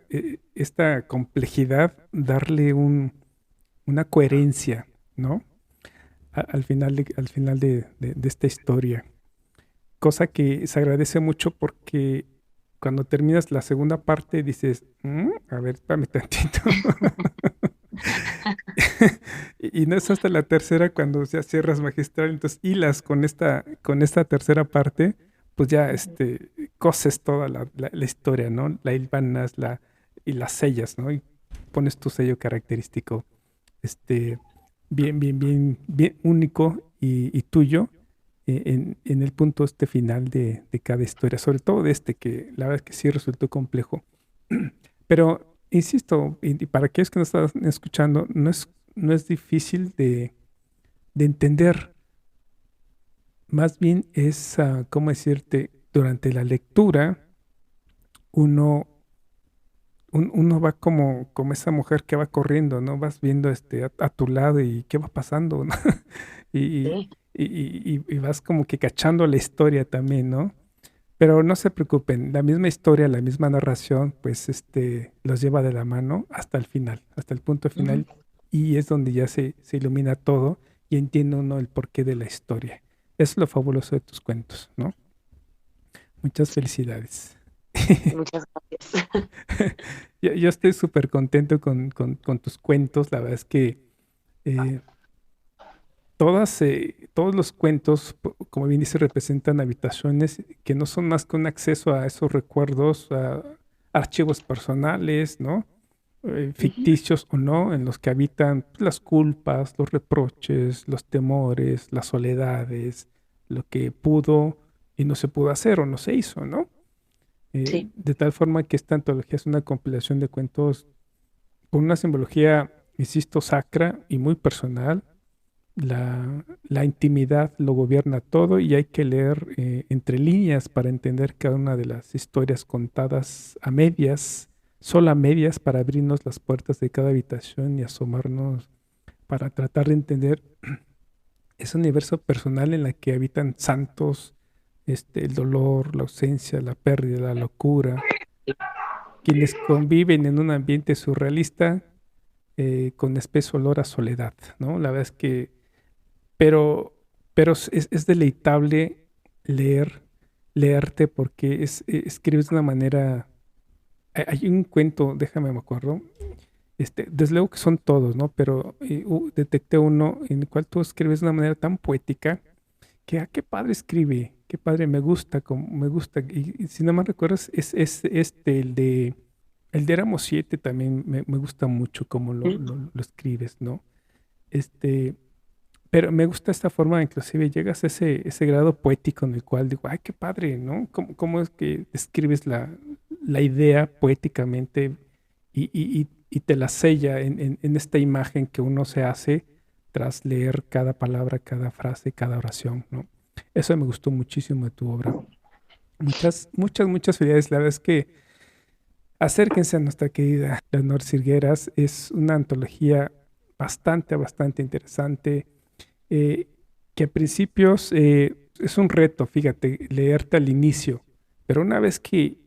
esta complejidad darle una coherencia, ¿no? Al final de esta historia. Cosa que se agradece mucho porque cuando terminas la segunda parte dices, "Mm, a ver, espérame tantito." Y no es hasta la tercera cuando ya cierras magistral, entonces hilas con esta tercera parte, pues ya Ujú. coses toda la historia, ¿no? La hilvanas, y las sellas, ¿no? Y pones tu sello característico, este, bien único y tuyo en el punto final de cada historia, sobre todo de que la verdad es que sí resultó complejo. Pero, insisto, y para aquellos que nos están escuchando, no es difícil de entender. Más bien es, ¿cómo decirte? Durante la lectura, uno, uno va como esa mujer que va corriendo, ¿no? Vas viendo a tu lado y qué va pasando, ¿no? Y, Sí. y vas como que cachando la historia también, ¿no? Pero no se preocupen, la misma historia, la misma narración, pues los lleva de la mano hasta el final, hasta el punto Ujú. final, y es donde ya se ilumina todo y entiende uno el porqué de la historia. Eso es lo fabuloso de tus cuentos, ¿no? Muchas felicidades. Muchas gracias. Yo estoy súper contento con tus cuentos, la verdad es que eh, todos los cuentos, como bien dice, representan habitaciones que no son más que un acceso a esos recuerdos, a archivos personales, ¿no? Ujú. Ficticios o no, en los que habitan las culpas, los reproches, los temores, las soledades, lo que pudo y no se pudo hacer o no se hizo, ¿no? Sí. De tal forma que esta antología es una compilación de cuentos con una simbología, insisto, sacra y muy personal, la intimidad lo gobierna todo y hay que leer entre líneas para entender cada una de las historias contadas a medias, solo a medias, para abrirnos las puertas de cada habitación y asomarnos para tratar de entender ese universo personal en la que habitan santos, el dolor, la ausencia, la pérdida, la locura, quienes conviven en un ambiente surrealista con espeso olor a soledad, ¿no? La verdad es que, pero, pero es deleitable leer, leerte porque escribes de una manera, hay un cuento, déjame me acuerdo, desde luego que son todos, ¿no? Pero detecté uno en el cual tú escribes de una manera tan poética que, qué padre escribe, qué padre, me gusta, como, me gusta. Y si no me recuerdas, es el de Éramos Siete también me gusta mucho cómo lo escribes, ¿no? Este, pero me gusta esta forma, inclusive llegas a ese grado poético en el cual digo, ay, qué padre, ¿no? ¿Cómo es que escribes la idea poéticamente y te la sella en esta imagen que uno se hace tras leer cada palabra, cada frase, cada oración, ¿no? Eso me gustó muchísimo de tu obra. Muchas felicidades. La verdad es que acérquense a nuestra querida Leonor Sirgueras. Es una antología bastante interesante, eh, que a principios es un reto, fíjate, leerte al inicio, pero una vez que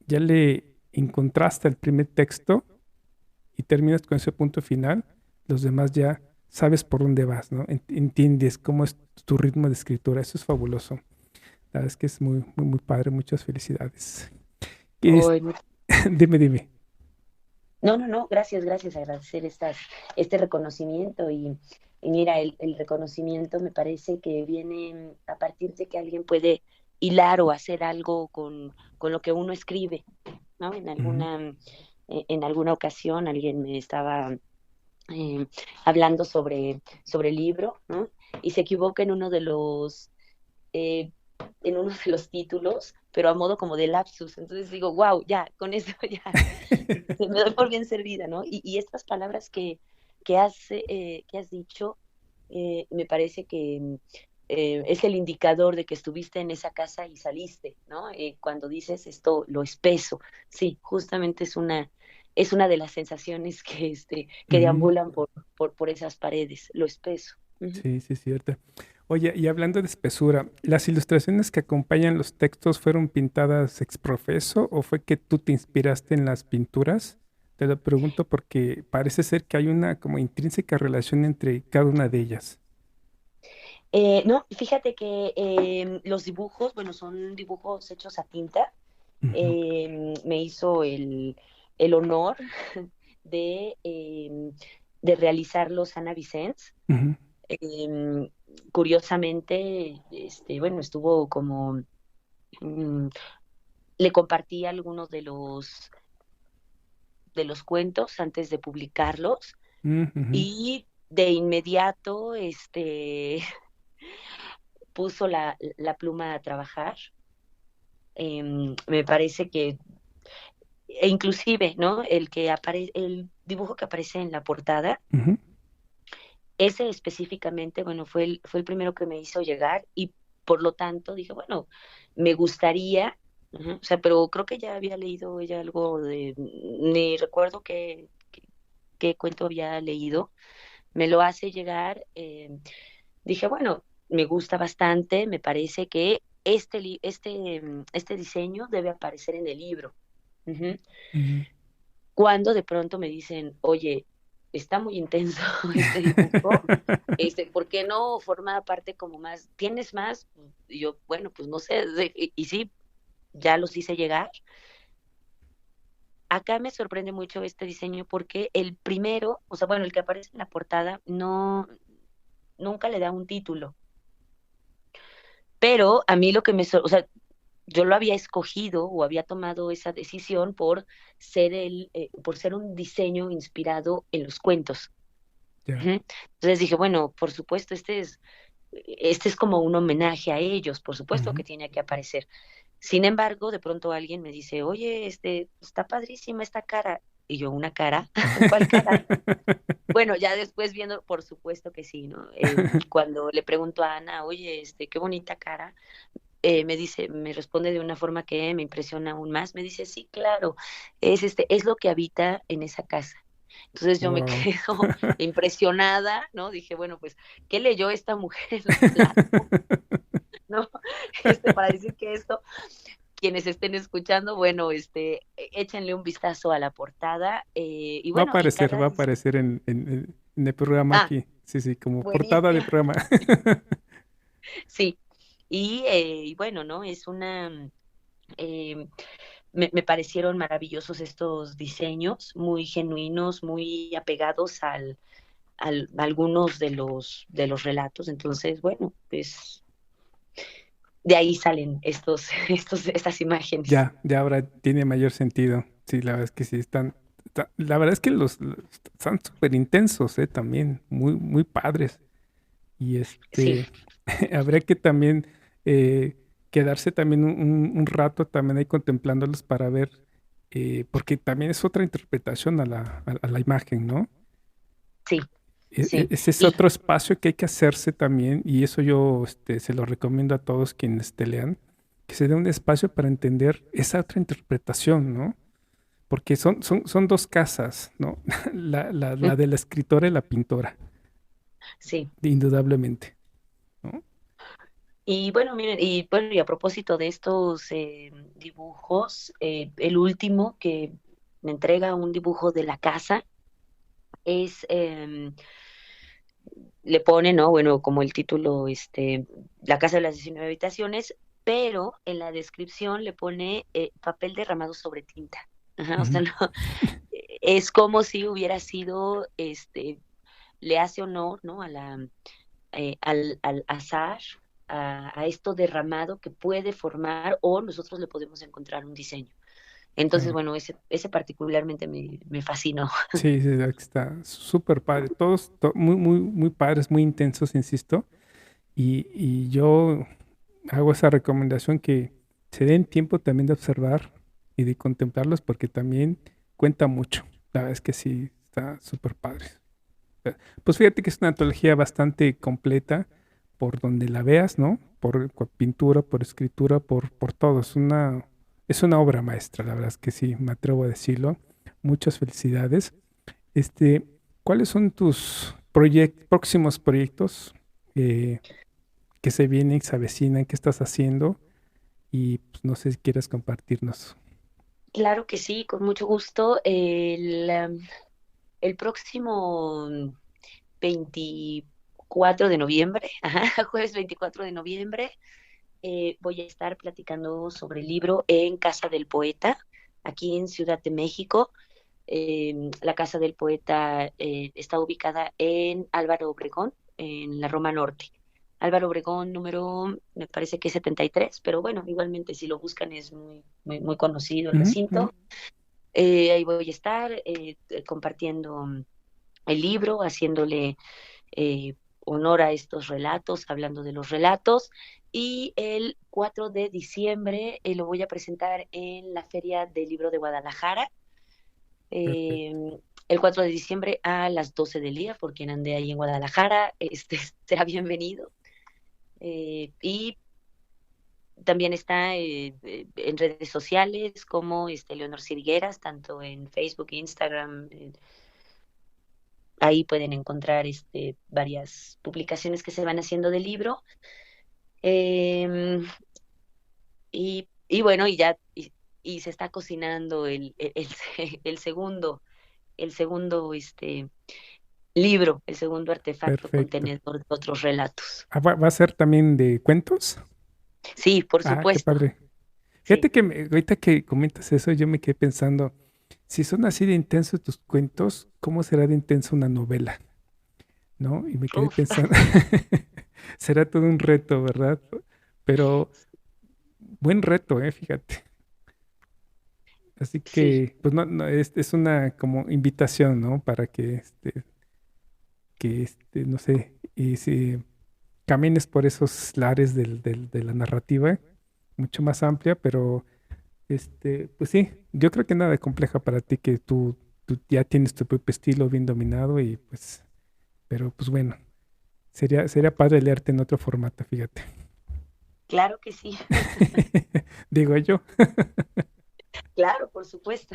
ya le encontraste el primer texto y terminas con ese punto final, los demás ya sabes por dónde vas, ¿no? Entiendes cómo es tu ritmo de escritura. Eso es fabuloso. La verdad es que es muy padre. Muchas felicidades. Y Hoy, dime. no, gracias, agradecer este reconocimiento y mira, el reconocimiento me parece que viene a partir de que alguien puede hilar o hacer algo con lo que uno escribe, ¿no? Ujú. En alguna ocasión alguien me estaba eh, hablando sobre el libro, ¿no? Y se equivoca eh, en uno de los títulos, pero a modo como de lapsus. Entonces digo, wow, ya, con eso ya me doy por bien servida, ¿no? Y estas palabras que has dicho, me parece que es el indicador de que estuviste en esa casa y saliste, ¿no? Cuando dices esto, lo espeso, sí, justamente es una de las sensaciones que Ujú. deambulan por esas paredes, lo espeso. Ujú. Sí, sí, es cierto. Oye, y hablando de espesura, ¿las ilustraciones que acompañan los textos fueron pintadas ex profeso o fue que tú te inspiraste en las pinturas? Te lo pregunto porque parece ser que hay una como intrínseca relación entre cada una de ellas. No, fíjate que los dibujos, bueno, son dibujos hechos a tinta. Ujú, Me hizo el honor de, de realizarlos Ana Vicens. ujú, Em, Curiosamente, bueno, estuvo como, mm, le compartí algunos de los cuentos antes de publicarlos ujú, y de inmediato, puso la pluma a trabajar. Me parece que, e inclusive, ¿no? El dibujo que aparece en la portada, ujú, ese específicamente, bueno, fue el primero que me hizo llegar y por lo tanto dije, bueno, me gustaría, ujú, o sea, pero creo que ya había leído ella algo ni recuerdo qué cuento había leído, me lo hace llegar, dije, bueno, me gusta bastante, me parece que este diseño debe aparecer en el libro. Ujú. ujú. Cuando de pronto me dicen, oye, está muy intenso este dibujo, ¿por qué no forma parte como más? ¿Tienes más? Y yo, bueno, pues no sé, y sí, ya los hice llegar. Acá me sorprende mucho este diseño porque el primero, o sea, bueno, el que aparece en la portada, nunca le da un título. Pero a mí lo que o sea, yo lo había escogido o había tomado esa decisión por ser un diseño inspirado en los cuentos. Ya. Ujú. Entonces dije, bueno, por supuesto, este es como un homenaje a ellos, por supuesto Ujú, que tiene que aparecer. Sin embargo, de pronto alguien me dice, oye, está padrísima esta cara. Y yo, ¿una cara? ¿Cuál cara? Bueno, ya después viendo, por supuesto que sí, ¿no? Cuando le pregunto a Ana, oye, qué bonita cara, me dice, me responde de una forma que me impresiona aún más. Me dice, sí, claro, es lo que habita en esa casa. Entonces yo me Wow. quedo impresionada, ¿no? Dije, bueno, pues, ¿qué leyó esta mujer en los platos, ¿no? Para decir que esto, quienes estén escuchando, bueno, échenle un vistazo a la portada. Y bueno, en cada Va a aparecer en el programa ah, aquí. Sí, sí, como portada de buenísimo. programa. Sí. Y bueno, ¿no? Es una, eh, me parecieron maravillosos estos diseños, muy genuinos, muy apegados a algunos de los relatos. Entonces, bueno, pues de ahí salen estas imágenes. Ya ahora tiene mayor sentido. Sí, la verdad es que sí la verdad es que están súper intensos, también, muy, muy padres. Y Sí, habría que también eh, quedarse también un rato también ahí contemplándolos para ver, porque también es otra interpretación a la imagen, ¿no? sí, sí. Ese es Y otro espacio que hay que hacerse también, y eso yo se lo recomiendo a todos quienes te lean, que se dé un espacio para entender esa otra interpretación, ¿no? Porque son dos casas, ¿no? La de la escritora y la pintora, sí. indudablemente, ¿no? Y bueno, miren, y a propósito de estos dibujos, el último que me entrega un dibujo de la casa es, le pone, ¿no? Bueno, como el título, La casa de las 19 habitaciones, pero en la descripción le pone papel derramado sobre tinta. Ajá, o sea, Ujú. no, es como si hubiera sido, le hace honor, ¿no? Al azar, a esto derramado que puede formar o nosotros le podemos encontrar un diseño. Entonces, Claro. bueno, ese particularmente me fascinó. Sí, sí, está súper padre. Todos muy, muy, muy padres, muy intensos, insisto. Y yo hago esa recomendación que se den tiempo también de observar y de contemplarlos porque también cuenta mucho. La verdad es que sí, está súper padre. Pues fíjate que es una antología bastante completa por donde la veas, ¿no? Por pintura, por escritura, por todo. Es una obra maestra, la verdad es que sí, me atrevo a decirlo. Muchas felicidades. Este, ¿Cuáles son tus próximos proyectos eh, que se vienen, se avecinan, qué estás haciendo? Y pues, no sé si quieres compartirnos. Claro que sí, con mucho gusto. El próximo 24 de noviembre, ajá, jueves 24 de noviembre, voy a estar platicando sobre el libro en Casa del Poeta, aquí en Ciudad de México. La Casa del Poeta está ubicada en Álvaro Obregón, en la Roma Norte. Álvaro Obregón número, me parece que es 73, pero bueno, igualmente si lo buscan es muy, muy, muy conocido el Ujú, ujú. recinto. Ahí voy a estar compartiendo el libro, haciéndole eh, honor a estos relatos, hablando de los relatos. Y el 4 de diciembre lo voy a presentar en la Feria del Libro de Guadalajara. Perfecto. eh, el 4 de diciembre a las 12 del día, por quien ande ahí en Guadalajara, será bienvenido. Y también está en redes sociales como Leonor Sirgueras, tanto en Facebook, Instagram. Ahí pueden encontrar varias publicaciones que se van haciendo del libro. Em, y bueno, y se está cocinando el segundo libro, el segundo artefacto Perfecto. contenedor de otros relatos. Ah, va a ser también de cuentos? Sí, por Ah, qué supuesto. padre. Sí. Fíjate que ahorita que comentas eso, yo me quedé pensando, si son así de intensos tus cuentos, ¿cómo será de intensa una novela? ¿No? Y me quedé Uf, pensando, será todo un reto, ¿verdad? Pero buen reto, fíjate. Así sí, que, pues no, no, es una como invitación, ¿no? Para no sé, y si camines por esos lares de la narrativa, mucho más amplia, pero, pues sí, yo creo que nada de compleja para ti que tú tú ya tienes tu propio estilo bien dominado y pues, pero pues bueno, sería padre leerte en otro formato, fíjate. Claro que sí, Digo yo. claro, por supuesto.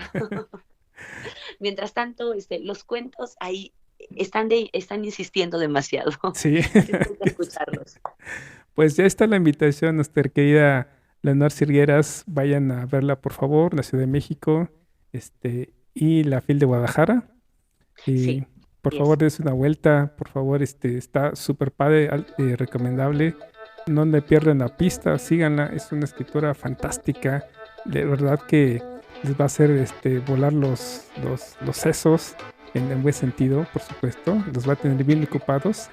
Mientras tanto, los cuentos ahí están insistiendo demasiado. Sí. Disfruta escucharlos. Pues ya está la invitación, nuestra querida Leonor Sirgueras. Vayan a verla, por favor, la Ciudad de México, y la FIL de Guadalajara. Y Sí, por y favor, es. des una vuelta, por favor, está súper padre, recomendable. No le pierdan la pista, síganla, es una escritora fantástica. De verdad que les va a hacer volar los sesos en buen sentido, por supuesto. Los va a tener bien ocupados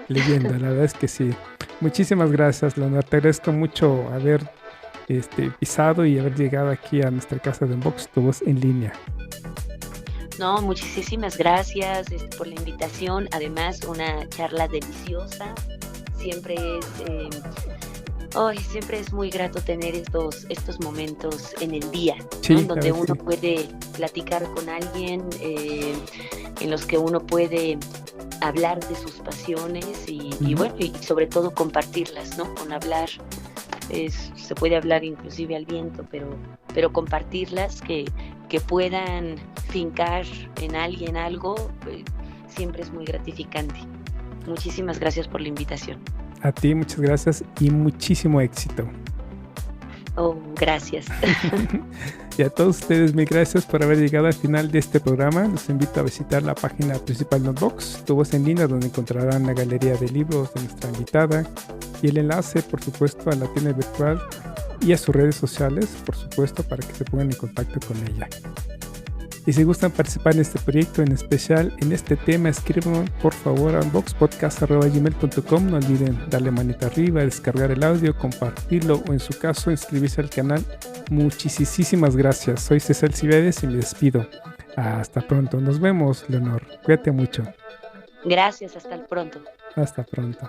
leyendo, la verdad es que sí. Muchísimas gracias, Leonor. Te agradezco mucho haber pisado y haber llegado aquí a nuestra casa de Unbox Tu Voz en línea. No, muchísimas gracias por la invitación. Además, una charla deliciosa. Siempre es, siempre es muy grato tener estos momentos en el día, Sí, ¿no? En donde claro, uno sí. puede platicar con alguien, en los que uno puede hablar de sus pasiones y Ujú. bueno, y sobre todo compartirlas, ¿no? Con hablar, se puede hablar inclusive al viento, pero compartirlas que puedan fincar en alguien algo, siempre es muy gratificante. Muchísimas gracias por la invitación. A ti, muchas gracias y muchísimo éxito. Oh, gracias. Y a todos ustedes, mil gracias por haber llegado al final de este programa. Los invito a visitar la página principal de Unbox Tu Voz en línea, donde encontrarán la galería de libros de nuestra invitada y el enlace, por supuesto, a la tienda virtual y a sus redes sociales, por supuesto, para que se pongan en contacto con ella. Y si gustan participar en este proyecto, en especial en este tema, escriban por favor a unboxpodcast@gmail.com. No olviden darle manita arriba, descargar el audio, compartirlo o en su caso inscribirse al canal. Muchísimas gracias. Soy César Cibedes y me despido. Hasta pronto. Nos vemos, Leonor. Cuídate mucho. Gracias, hasta el pronto. Hasta pronto.